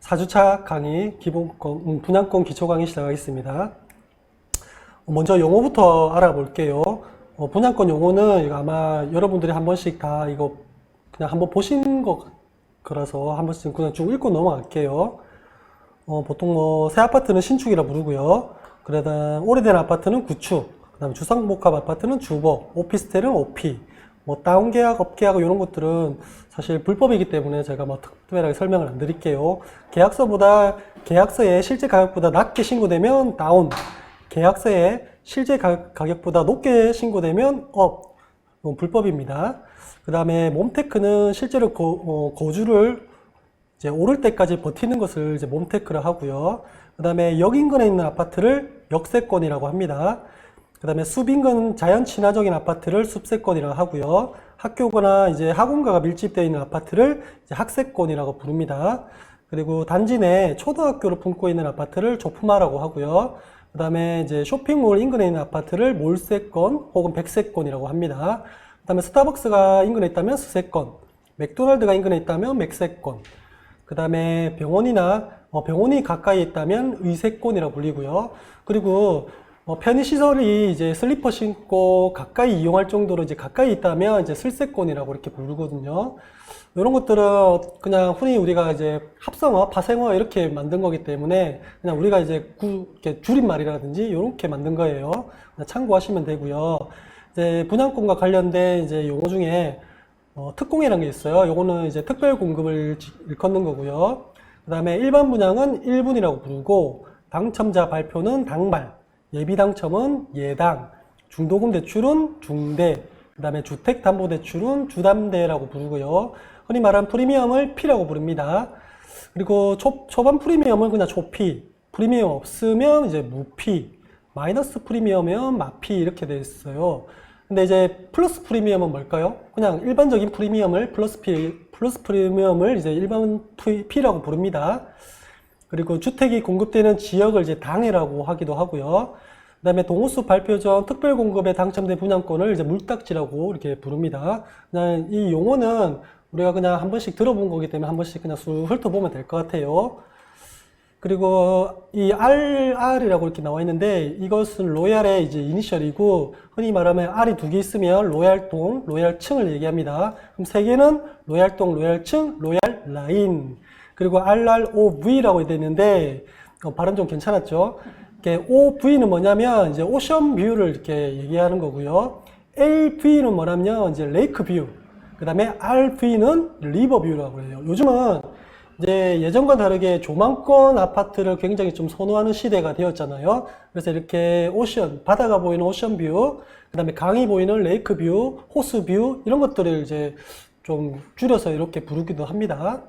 4주차 강의 기본권, 분양권 기초 강의 시작하겠습니다. 먼저 용어부터 알아볼게요. 분양권 용어는 이거 아마 여러분들이 한 번씩 다 이거 그냥 한번 보신 거라서 한 번씩 그냥 쭉 읽고 넘어갈게요. 보통 새 아파트는 신축이라 부르고요. 그러다 오래된 아파트는 구축, 그 다음에 주상복합 아파트는 주거, 오피스텔은 오피, 다운계약, 업계약 이런 것들은 사실 불법이기 때문에 제가 특별하게 설명을 안 드릴게요. 계약서에 실제 가격보다 낮게 신고되면 다운, 계약서에 실제 가격보다 높게 신고되면 업, 이건 불법입니다. 그 다음에 몬테크는 실제로 거주를 이제 오를 때까지 버티는 것을 이제 몬테크를 하고요. 그 다음에 역인근에 있는 아파트를 역세권이라고 합니다. 그 다음에 숲인근 자연 친화적인 아파트를 숲세권이라고 하고요. 학교거나 이제 학원가가 밀집되어 있는 아파트를 이제 학세권이라고 부릅니다. 그리고 단지 내 초등학교를 품고 있는 아파트를 조품화라고 하고요. 그 다음에 이제 쇼핑몰 인근에 있는 아파트를 몰세권 혹은 백세권이라고 합니다. 그 다음에 스타벅스가 인근에 있다면 스세권, 맥도날드가 인근에 있다면 맥세권, 그 다음에 병원이 가까이 있다면 의세권이라고 불리고요. 그리고 편의시설이 이제 슬리퍼 신고 가까이 이용할 정도로 이제 가까이 있다면 이제 슬세권이라고 이렇게 부르거든요. 이런 것들은 그냥 흔히 우리가 이제 합성어, 파생어 이렇게 만든 거기 때문에 그냥 우리가 이제 이렇게 줄임말이라든지 이렇게 만든 거예요. 참고하시면 되고요. 이제 분양권과 관련된 이제 용어 중에 특공이라는 게 있어요. 요거는 이제 특별 공급을 일컫는 거고요. 그 다음에 일반 분양은 1분이라고 부르고, 당첨자 발표는 당발, 예비 당첨은 예당, 중도금 대출은 중대, 그 다음에 주택담보대출은 주담대라고 부르고요. 흔히 말하는 프리미엄을 P라고 부릅니다. 그리고 초반 프리미엄은 그냥 초피, 프리미엄 없으면 이제 무피, 마이너스 프리미엄이면 마피 이렇게 되어 있어요. 근데 이제 플러스 프리미엄은 뭘까요? 그냥 일반적인 프리미엄을 플러스 프리미엄을 이제 일반 P라고 부릅니다. 그리고 주택이 공급되는 지역을 이제 당해라고 하기도 하고요. 그 다음에 동호수 발표 전 특별 공급에 당첨된 분양권을 이제 물딱지라고 이렇게 부릅니다. 그냥 이 용어는 우리가 그냥 한 번씩 들어본 거기 때문에 한 번씩 그냥 쑥 훑어보면 될 것 같아요. 그리고 이 RR이라고 이렇게 나와 있는데 이것은 로얄의 이제 이니셜이고 흔히 말하면 R이 두 개 있으면 로얄동, 로얄층을 얘기합니다. 그럼 세 개는 로얄동, 로얄층, 로얄라인. 그리고 RROV라고 되어 있는데 발음 좀 괜찮았죠? OV는 뭐냐면 이제 오션 뷰를 이렇게 얘기하는 거고요. LV는 뭐냐면 이제 레이크 뷰. 그 다음에 RV는 리버 뷰라고 해요. 요즘은 이제 예전과 다르게 조망권 아파트를 굉장히 좀 선호하는 시대가 되었잖아요. 그래서 이렇게 오션, 바다가 보이는 오션 뷰, 그 다음에 강이 보이는 레이크 뷰, 호수 뷰, 이런 것들을 이제 좀 줄여서 이렇게 부르기도 합니다.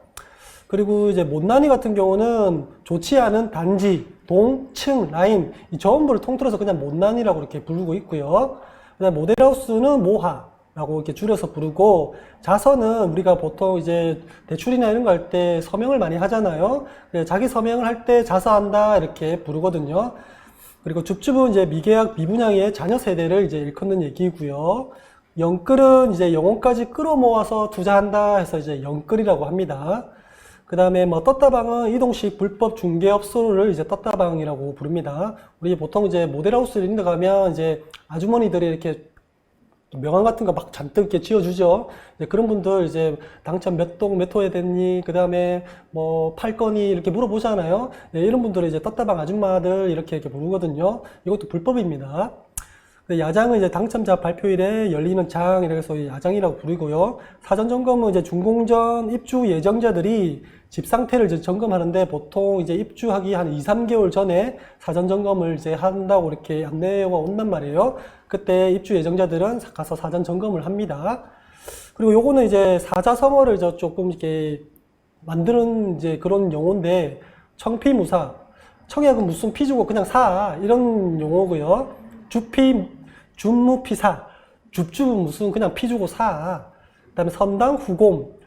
그리고 이제 못난이 같은 경우는 좋지 않은 단지, 동, 층, 라인, 이 전부를 통틀어서 그냥 못난이라고 이렇게 부르고 있고요. 그 다음에 모델하우스는 모하라고 이렇게 줄여서 부르고, 자선은 우리가 보통 이제 대출이나 이런 거 할 때 서명을 많이 하잖아요. 자기 서명을 할 때 자서한다 이렇게 부르거든요. 그리고 줍줍은 이제 미계약, 미분양의 자녀 세대를 이제 일컫는 얘기고요. 영끌은 이제 영혼까지 끌어모아서 투자한다 해서 이제 영끌이라고 합니다. 그 다음에 떴다방은 이동식 불법 중개업소를 이제 떴다방이라고 부릅니다. 우리 보통 이제 모델하우스 이런 데 가면 이제 아주머니들이 이렇게 명함 같은 거 막 잔뜩 이렇게 지어주죠. 그런 분들 이제 당첨 몇 동 몇 호에 됐니? 그 다음에 팔 거니? 이렇게 물어보잖아요. 이런 분들은 이제 떴다방 아줌마들 이렇게 부르거든요. 이것도 불법입니다. 야장은 이제 당첨자 발표일에 열리는 장, 이래서 야장이라고 부르고요. 사전점검은 이제 준공전 입주 예정자들이 집 상태를 이제 점검하는데 보통 이제 입주하기 한 2, 3개월 전에 사전점검을 이제 한다고 이렇게 안내가 온단 말이에요. 그때 입주 예정자들은 가서 사전점검을 합니다. 그리고 요거는 이제 사자성어를 조금 이렇게 만드는 이제 그런 용어인데, 청피무사. 청약은 무슨 피 주고 그냥 사. 이런 용어고요. 준무피사. 줍줍은 무슨 그냥 피 주고 사. 그 다음에 선당 후곰.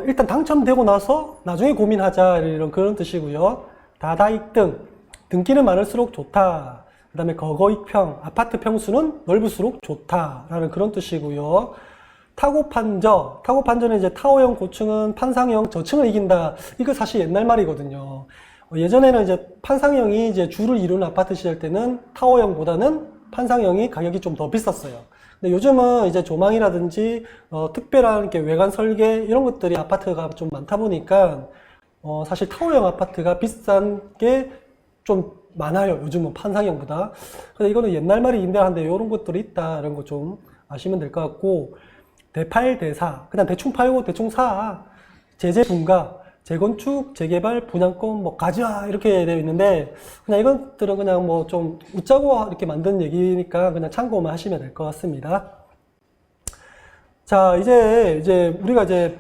일단 당첨되고 나서 나중에 고민하자. 이런 그런 뜻이고요. 다다익등. 등기는 많을수록 좋다. 그 다음에 거거익평. 아파트 평수는 넓을수록 좋다. 라는 그런 뜻이고요. 타고판저는 이제 타워형 고층은 판상형 저층을 이긴다. 이거 사실 옛날 말이거든요. 예전에는 이제 판상형이 이제 주를 이루는 아파트 시절 때는 타워형보다는 판상형이 가격이 좀 더 비쌌어요. 근데 요즘은 이제 조망이라든지 특별한 이렇게 외관 설계 이런 것들이 아파트가 좀 많다 보니까 사실 타워형 아파트가 비싼 게 좀 많아요. 요즘은 판상형보다. 근데 이거는 옛날 말이긴데 한데 이런 것들이 있다. 이런 거 좀 아시면 될 것 같고, 대팔, 대사, 그냥 대충 팔고 대충 사, 제재 분가, 재건축, 재개발, 분양권, 뭐 가자 이렇게 되어 있는데, 그냥 이것들은 그냥 뭐 좀 웃자고 이렇게 만든 얘기니까 그냥 참고만 하시면 될 것 같습니다. 자, 이제 우리가 이제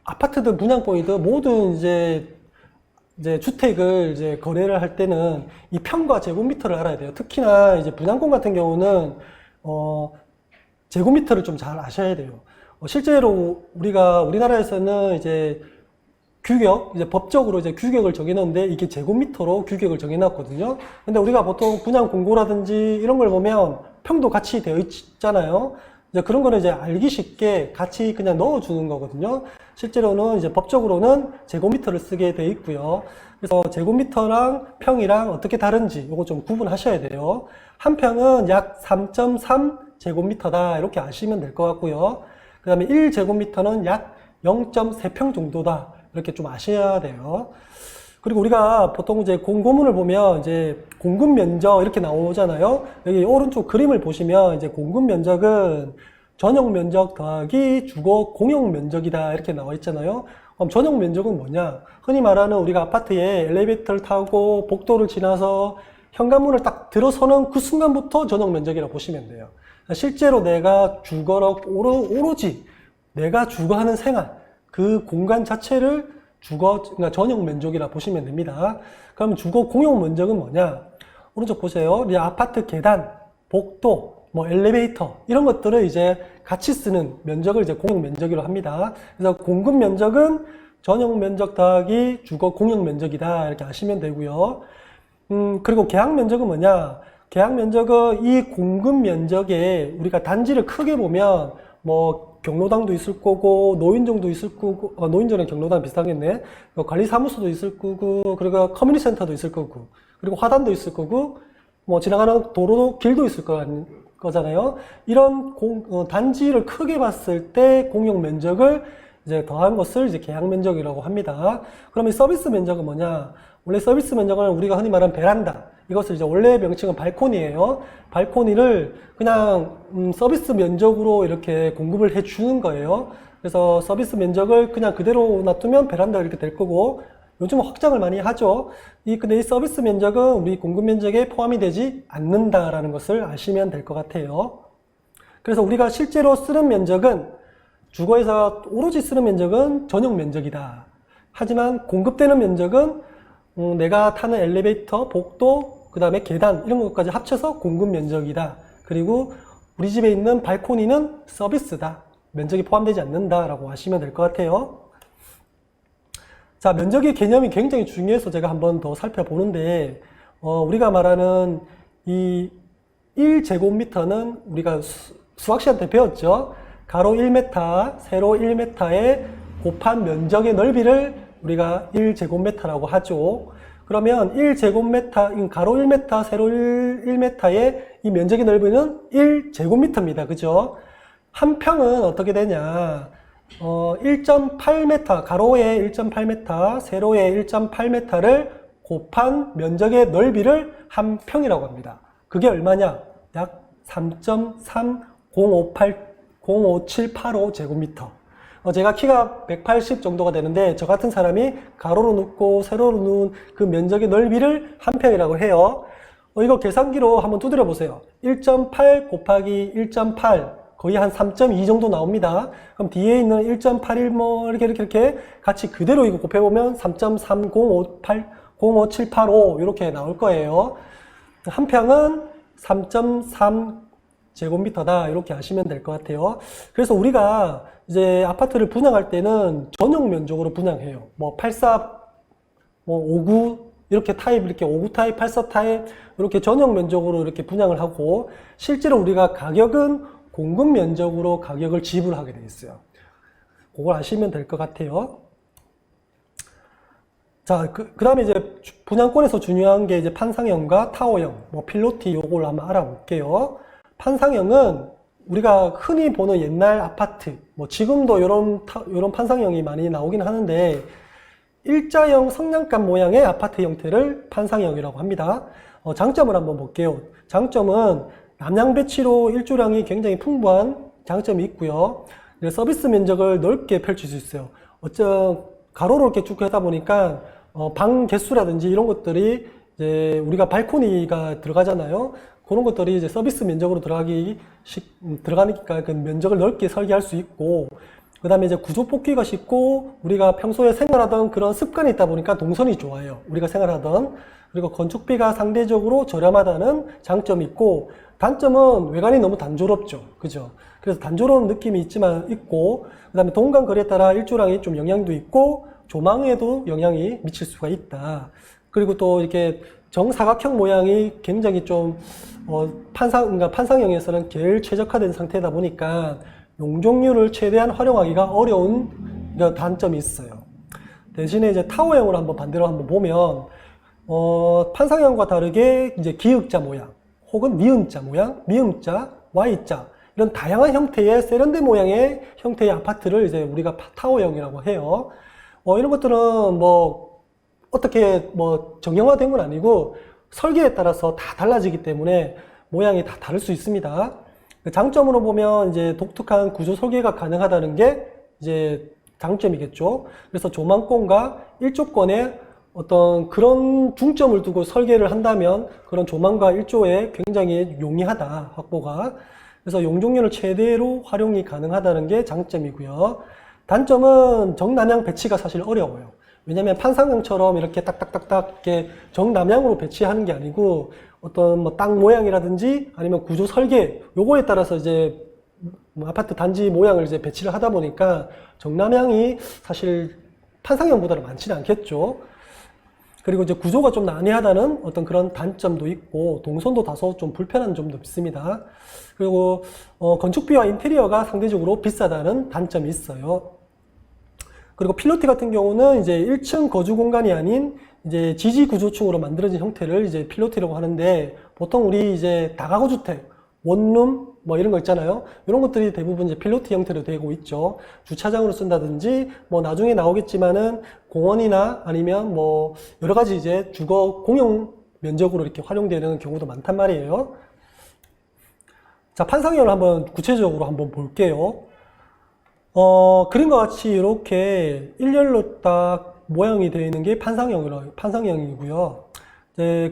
아파트든 분양권이든 모든 이제 주택을 이제 거래를 할 때는 이 평과 제곱미터를 알아야 돼요. 특히나 이제 분양권 같은 경우는 제곱미터를 좀 잘 아셔야 돼요. 실제로 우리나라에서는 이제 이제 법적으로 이제 규격을 정해놓는데 이게 제곱미터로 규격을 정해놨거든요. 근데 우리가 보통 분양 공고라든지 이런 걸 보면 평도 같이 되어 있잖아요. 이제 그런 거는 이제 알기 쉽게 같이 그냥 넣어주는 거거든요. 실제로는 이제 법적으로는 제곱미터를 쓰게 되어 있고요. 그래서 제곱미터랑 평이랑 어떻게 다른지 이거 좀 구분하셔야 돼요. 한 평은 약 3.3 제곱미터다 이렇게 아시면 될 것 같고요. 그 다음에 1제곱미터는 약 0.3평 정도다 이렇게 좀 아셔야 돼요. 그리고 우리가 보통 이제 공고문을 보면 이제 공급 면적 이렇게 나오잖아요. 여기 오른쪽 그림을 보시면 이제 공급 면적은 전용 면적 더하기 주거 공용 면적이다 이렇게 나와 있잖아요. 그럼 전용 면적은 뭐냐? 흔히 말하는 우리가 아파트에 엘리베이터를 타고 복도를 지나서 현관문을 딱 들어서는 그 순간부터 전용 면적이라고 보시면 돼요. 실제로 내가 오로지 내가 주거하는 생활, 그 공간 자체를 그러니까 전용 면적이라 보시면 됩니다. 그럼 주거 공용 면적은 뭐냐? 오른쪽 보세요. 이 아파트 계단, 복도, 뭐 엘리베이터 이런 것들을 이제 같이 쓰는 면적을 이제 공용 면적이라고 합니다. 그래서 공급 면적은 전용 면적 더하기 주거 공용 면적이다 이렇게 아시면 되고요. 그리고 계약 면적은 뭐냐? 계약 면적은 이 공급 면적에 우리가 단지를 크게 보면 뭐 경로당도 있을 거고 노인정도 있을 거고 노인정이랑 경로당 비슷하겠네. 관리사무소도 있을 거고 그리고 커뮤니티 센터도 있을 거고 그리고 화단도 있을 거고 뭐 지나가는 도로도 길도 있을 거잖아요. 이런 단지를 크게 봤을 때 공용 면적을 이제 더한 것을 이제 계약 면적이라고 합니다. 그러면 서비스 면적은 뭐냐? 원래 서비스 면적은 우리가 흔히 말하는 베란다. 이것을 이제 원래 명칭은 발코니예요. 발코니를 그냥 서비스 면적으로 이렇게 공급을 해 주는 거예요. 그래서 서비스 면적을 그냥 그대로 놔두면 베란다 이렇게 될 거고, 요즘은 확장을 많이 하죠. 근데 이 서비스 면적은 우리 공급 면적에 포함이 되지 않는다라는 것을 아시면 될 것 같아요. 그래서 우리가 실제로 쓰는 면적은 주거에서 오로지 쓰는 면적은 전용 면적이다. 하지만 공급되는 면적은 내가 타는 엘리베이터, 복도, 그 다음에 계단 이런 것까지 합쳐서 공급 면적이다. 그리고 우리 집에 있는 발코니는 서비스다. 면적이 포함되지 않는다라고 하시면 될 것 같아요. 자, 면적의 개념이 굉장히 중요해서 제가 한번 더 살펴보는데 우리가 말하는 이 1제곱미터는 우리가 수학 시간 때 배웠죠. 가로 1m, 세로 1m에 곱한 면적의 넓이를 우리가 1제곱미터라고 하죠. 그러면 1제곱미터, 가로 1m, 세로 1m의 이 면적의 넓이는 1제곱미터입니다. 그죠? 한 평은 어떻게 되냐? 1.8m, 가로에 1.8m, 세로에 1.8m를 곱한 면적의 넓이를 한 평이라고 합니다. 그게 얼마냐? 약 3.3058 제곱미터. 제가 키가 180 정도가 되는데 저 같은 사람이 가로로 눕고 세로로 누운 그 면적의 넓이를 한 평이라고 해요. 이거 계산기로 한번 두드려 보세요. 1.8 곱하기 1.8 거의 한 3.2 정도 나옵니다. 그럼 뒤에 있는 1.81 뭐 이렇게 같이 그대로 이거 곱해보면 3.3058 이렇게 나올 거예요. 한 평은 3.3 제곱미터다 이렇게 하시면 될 것 같아요. 그래서 우리가 이제 아파트를 분양할 때는 전용 면적으로 분양해요. 뭐 84, 뭐 59 이렇게 타입, 이렇게 59 타입, 84 타입 이렇게 전용 면적으로 이렇게 분양을 하고, 실제로 우리가 가격은 공급 면적으로 가격을 지불하게 돼 있어요. 그걸 아시면 될 것 같아요. 자, 그 다음에 이제 분양권에서 중요한 게 이제 판상형과 타워형, 뭐 필로티 요걸 한번 알아볼게요. 판상형은 우리가 흔히 보는 옛날 아파트, 뭐 지금도 요런 판상형이 많이 나오긴 하는데, 일자형 성냥갑 모양의 아파트 형태를 판상형이라고 합니다. 장점을 한번 볼게요. 장점은 남양 배치로 일조량이 굉장히 풍부한 장점이 있고요. 서비스 면적을 넓게 펼칠 수 있어요. 가로로 이렇게 쭉 하다 보니까 방 개수라든지 이런 것들이 이제 우리가 발코니가 들어가잖아요. 그런 것들이 이제 서비스 면적으로 들어가니까 그 면적을 넓게 설계할 수 있고, 그 다음에 이제 구조 뽑기가 쉽고, 우리가 평소에 생활하던 그런 습관이 있다 보니까 동선이 좋아요. 우리가 생활하던. 그리고 건축비가 상대적으로 저렴하다는 장점이 있고, 단점은 외관이 너무 단조롭죠. 그죠? 그래서 단조로운 느낌이 있고, 그 다음에 동간 거리에 따라 일조량이 좀 영향도 있고, 조망에도 영향이 미칠 수가 있다. 그리고 또 이렇게 정사각형 모양이 굉장히 좀, 그러니까 판상형에서는 제일 최적화된 상태다 보니까 용적률을 최대한 활용하기가 어려운 단점이 있어요. 대신에 이제 타워형으로 한번 반대로 한번 보면, 판상형과 다르게 이제 기역자 모양, 혹은 니은자 모양, 미음자, Y자, 이런 다양한 형태의 세련된 모양의 형태의 아파트를 이제 우리가 타워형이라고 해요. 이런 것들은 뭐 어떻게 뭐 정형화된 건 아니고 설계에 따라서 다 달라지기 때문에 모양이 다 다를 수 있습니다. 장점으로 보면 이제 독특한 구조 설계가 가능하다는 게 이제 장점이겠죠. 그래서 조망권과 일조권에 어떤 그런 중점을 두고 설계를 한다면 그런 조망과 일조에 굉장히 용이하다, 확보가. 그래서 용적률을 최대로 활용이 가능하다는 게 장점이고요. 단점은 정남향 배치가 사실 어려워요. 왜냐면 판상형처럼 이렇게 딱딱딱딱 이렇게 정남향으로 배치하는 게 아니고 어떤 뭐 땅 모양이라든지 아니면 구조 설계 요거에 따라서 이제 아파트 단지 모양을 이제 배치를 하다 보니까 정남향이 사실 판상형보다는 많지는 않겠죠. 그리고 이제 구조가 좀 난해하다는 어떤 그런 단점도 있고 동선도 다소 좀 불편한 점도 있습니다. 그리고 건축비와 인테리어가 상대적으로 비싸다는 단점이 있어요. 그리고 필로티 같은 경우는 이제 1층 거주 공간이 아닌 이제 지지 구조층으로 만들어진 형태를 이제 필로티라고 하는데, 보통 우리 이제 다가구 주택, 원룸 뭐 이런 거 있잖아요. 이런 것들이 대부분 이제 필로티 형태로 되고 있죠. 주차장으로 쓴다든지 뭐 나중에 나오겠지만은 공원이나 아니면 뭐 여러 가지 이제 주거 공용 면적으로 이렇게 활용되는 경우도 많단 말이에요. 자, 판상형을 한번 구체적으로 한번 볼게요. 그림과 같이 이렇게 일렬로 딱 모양이 되어 있는 게 판상형이고요.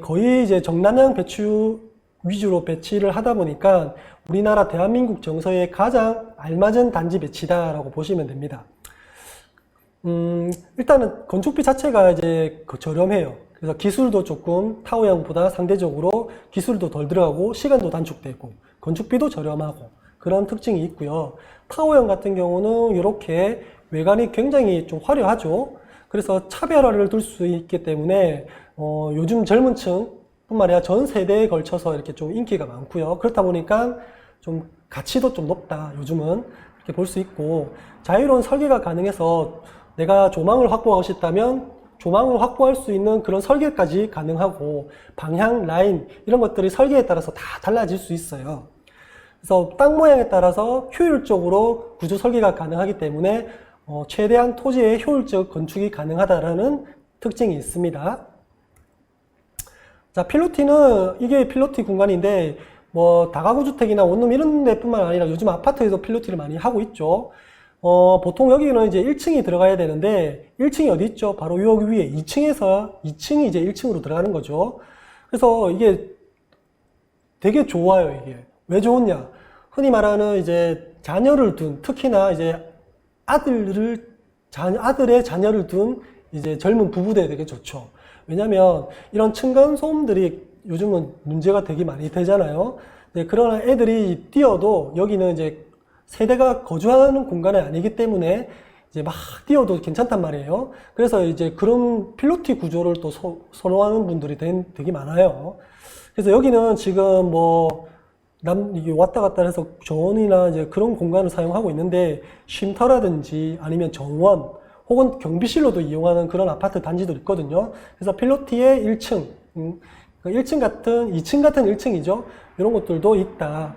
거의 이제 정남향 배치 위주로 배치를 하다 보니까 우리나라 대한민국 정서에 가장 알맞은 단지 배치다라고 보시면 됩니다. 일단은 건축비 자체가 이제 저렴해요. 그래서 기술도 조금 타워형보다 상대적으로 기술도 덜 들어가고 시간도 단축되고 건축비도 저렴하고 그런 특징이 있고요. 타워형 같은 경우는 이렇게 외관이 굉장히 좀 화려하죠. 그래서 차별화를 둘 수 있기 때문에 요즘 젊은 층 뿐만 아니라 전 세대에 걸쳐서 이렇게 좀 인기가 많고요. 그렇다 보니까 좀 가치도 좀 높다. 요즘은 이렇게 볼 수 있고, 자유로운 설계가 가능해서 내가 조망을 확보하고 싶다면 조망을 확보할 수 있는 그런 설계까지 가능하고, 방향, 라인 이런 것들이 설계에 따라서 다 달라질 수 있어요. 그래서 땅 모양에 따라서 효율적으로 구조 설계가 가능하기 때문에 최대한 토지의 효율적 건축이 가능하다라는 특징이 있습니다. 자, 필로티는 이게 필로티 공간인데 뭐 다가구 주택이나 원룸 이런 데뿐만 아니라 요즘 아파트에도 필로티를 많이 하고 있죠. 보통 여기는 이제 1층이 들어가야 되는데 1층이 어디 있죠? 바로 여기 위에 2층이 이제 1층으로 들어가는 거죠. 그래서 이게 되게 좋아요, 이게. 왜 좋으냐? 흔히 말하는 이제 자녀를 둔, 특히나 이제 아들의 자녀를 둔 이제 젊은 부부들에 되게 좋죠. 왜냐면 이런 층간소음들이 요즘은 문제가 되게 많이 되잖아요. 그런 애들이 뛰어도 여기는 이제 세대가 거주하는 공간이 아니기 때문에 이제 막 뛰어도 괜찮단 말이에요. 그래서 이제 그런 필로티 구조를 또 선호하는 분들이 되게 많아요. 그래서 여기는 지금 뭐 이게 왔다 갔다 해서 정원이나 이제 그런 공간을 사용하고 있는데 쉼터라든지 아니면 정원 혹은 경비실로도 이용하는 그런 아파트 단지도 있거든요. 그래서 필로티의 1층, 1층 같은 2층 같은 1층이죠. 이런 것들도 있다.